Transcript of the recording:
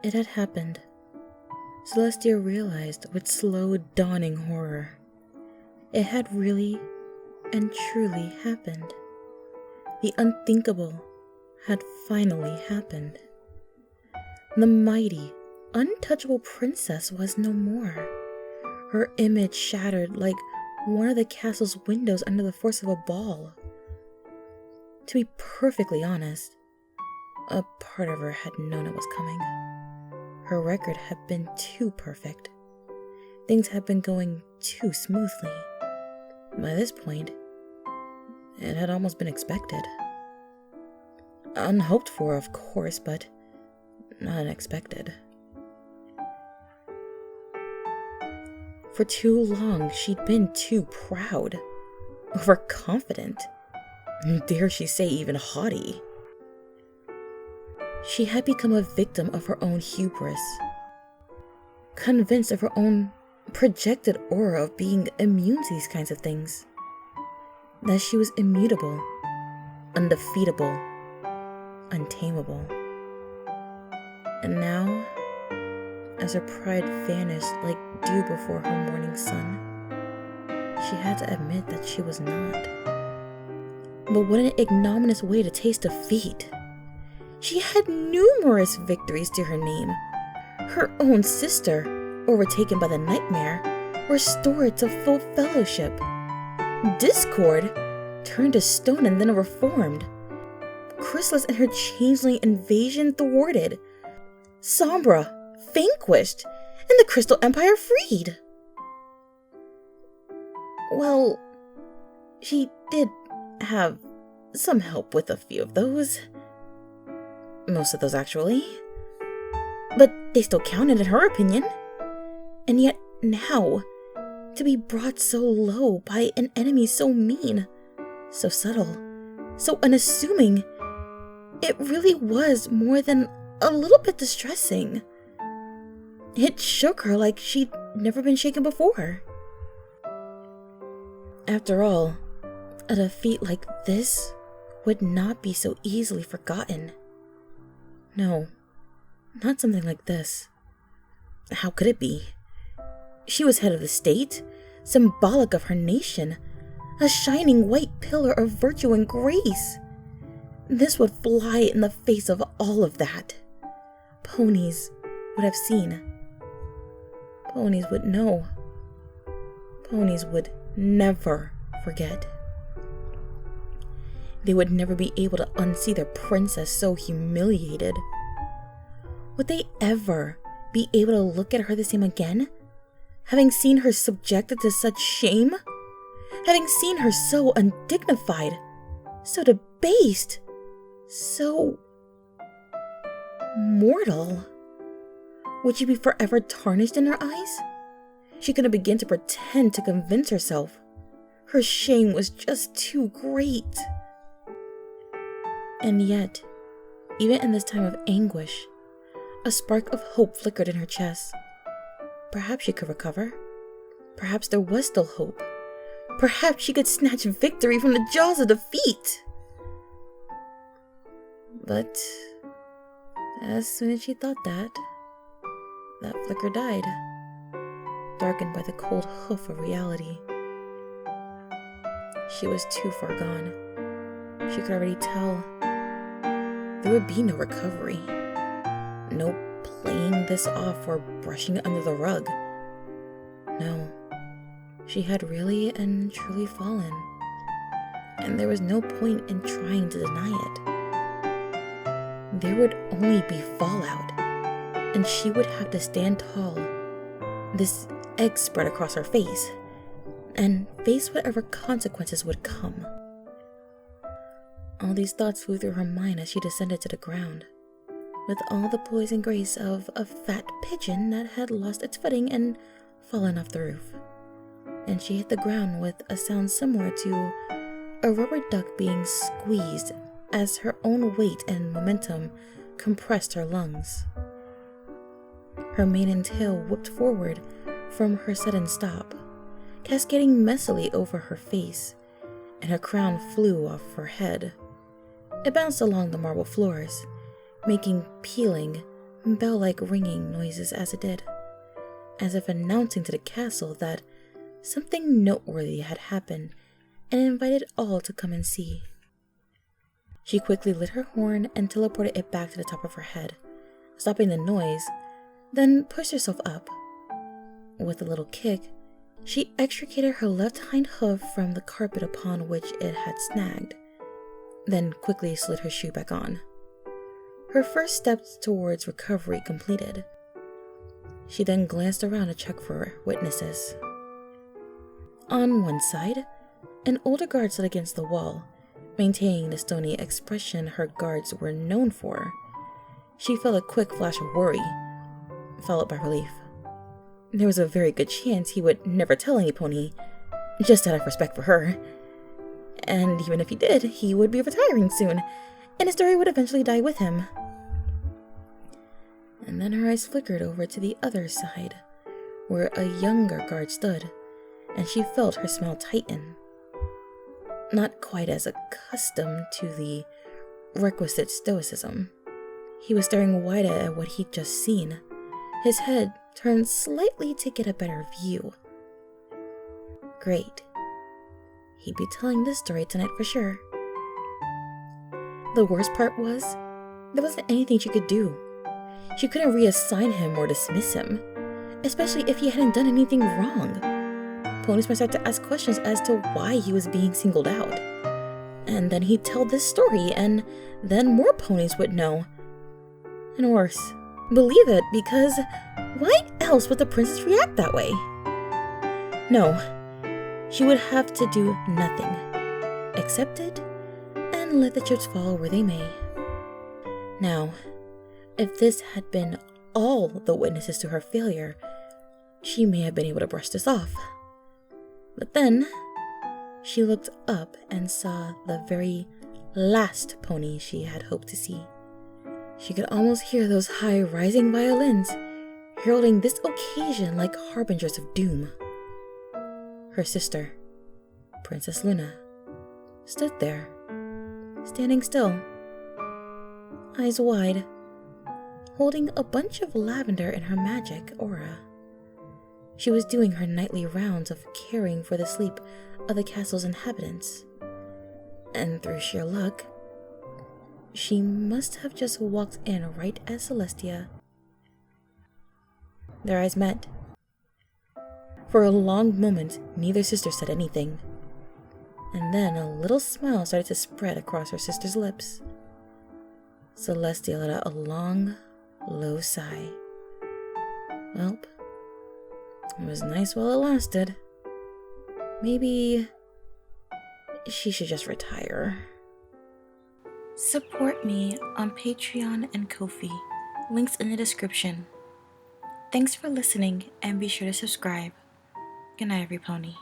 It had happened. Celestia realized with slow dawning horror. It had really and truly happened. The unthinkable had finally happened. The mighty, untouchable princess was no more. Her image shattered like one of the castle's windows under the force of a ball. To be perfectly honest, a part of her had known it was coming. Her record had been too perfect. Things had been going too smoothly. By this point, it had almost been expected. Unhoped for, of course, but not unexpected. For too long, she'd been too proud, overconfident, dare she say even haughty. She had become a victim of her own hubris, convinced of her own projected aura of being immune to these kinds of things, that she was immutable, undefeatable, untamable. And now, as her pride vanished like dew before her morning sun, she had to admit that she was not. But what an ignominious way to taste defeat! She had numerous victories to her name. Her own sister, overtaken by the nightmare, restored to full fellowship. Discord turned to stone and then reformed. Chrysalis and her changeling invasion thwarted. Sombra vanquished, and the Crystal Empire freed. Well, she did have some help with a few of those. Most of those, actually. But they still counted in her opinion. And yet now, to be brought so low by an enemy so mean, so subtle, so unassuming, it really was more than a little bit distressing. It shook her like she'd never been shaken before. After all, a defeat like this would not be so easily forgotten. No, not something like this. How could it be? She was head of the state, symbolic of her nation, a shining white pillar of virtue and grace. This would fly in the face of all of that. Ponies would have seen. Ponies would know. Ponies would never forget. They would never be able to unsee their princess so humiliated. Would they ever be able to look at her the same again? Having seen her subjected to such shame? Having seen her so undignified, so debased, so mortal? Would she be forever tarnished in her eyes? She couldn't begin to pretend to convince herself. Her shame was just too great. And yet, even in this time of anguish, a spark of hope flickered in her chest. Perhaps she could recover. Perhaps there was still hope. Perhaps she could snatch victory from the jaws of defeat. But as soon as she thought that flicker died, darkened by the cold hoof of reality. She was too far gone. She could already tell there would be no recovery. No playing this off or brushing it under the rug. No, she had really and truly fallen, and there was no point in trying to deny it. There would only be fallout, and she would have to stand tall, this egg spread across her face, and face whatever consequences would come. All these thoughts flew through her mind as she descended to the ground, with all the poise and grace of a fat pigeon that had lost its footing and fallen off the roof. And she hit the ground with a sound similar to a rubber duck being squeezed as her own weight and momentum compressed her lungs. Her mane and tail whipped forward from her sudden stop, cascading messily over her face, and her crown flew off her head. It bounced along the marble floors, making peeling, bell-like ringing noises as it did, as if announcing to the castle that something noteworthy had happened and invited all to come and see. She quickly lit her horn and teleported it back to the top of her head, stopping the noise, then pushed herself up. With a little kick, she extricated her left hind hoof from the carpet upon which it had snagged, then quickly slid her shoe back on. Her first steps towards recovery completed. She then glanced around to check for witnesses. On one side, an older guard stood against the wall, maintaining the stony expression her guards were known for. She felt a quick flash of worry, followed by relief. There was a very good chance he would never tell any pony, just out of respect for her. And even if he did, he would be retiring soon, and his story would eventually die with him. And then her eyes flickered over to the other side, where a younger guard stood, and she felt her smile tighten. Not quite as accustomed to the requisite stoicism. He was staring wide-eyed at what he'd just seen, his head turned slightly to get a better view. Great. He'd be telling this story tonight for sure. The worst part was, there wasn't anything she could do. She couldn't reassign him or dismiss him, especially if he hadn't done anything wrong. Ponies might start to ask questions as to why he was being singled out. And then he'd tell this story, and then more ponies would know. And worse, believe it, because why else would the princess react that way? No, she would have to do nothing, accept it, and let the chips fall where they may. Now, if this had been all the witnesses to her failure, she may have been able to brush this off. But then, she looked up and saw the very last pony she had hoped to see. She could almost hear those high rising violins, heralding this occasion like harbingers of doom. Her sister, Princess Luna, stood there, standing still, eyes wide, holding a bunch of lavender in her magic aura. She was doing her nightly rounds of caring for the sleep of the castle's inhabitants. And through sheer luck, she must have just walked in right as Celestia. Their eyes met. For a long moment, neither sister said anything. And then a little smile started to spread across her sister's lips. Celestia let out a long, low sigh. Welp, it was nice while it lasted. Maybe she should just retire. Support me on Patreon and Ko-fi. Links in the description. Thanks for listening, and be sure to subscribe. Good night, every pony.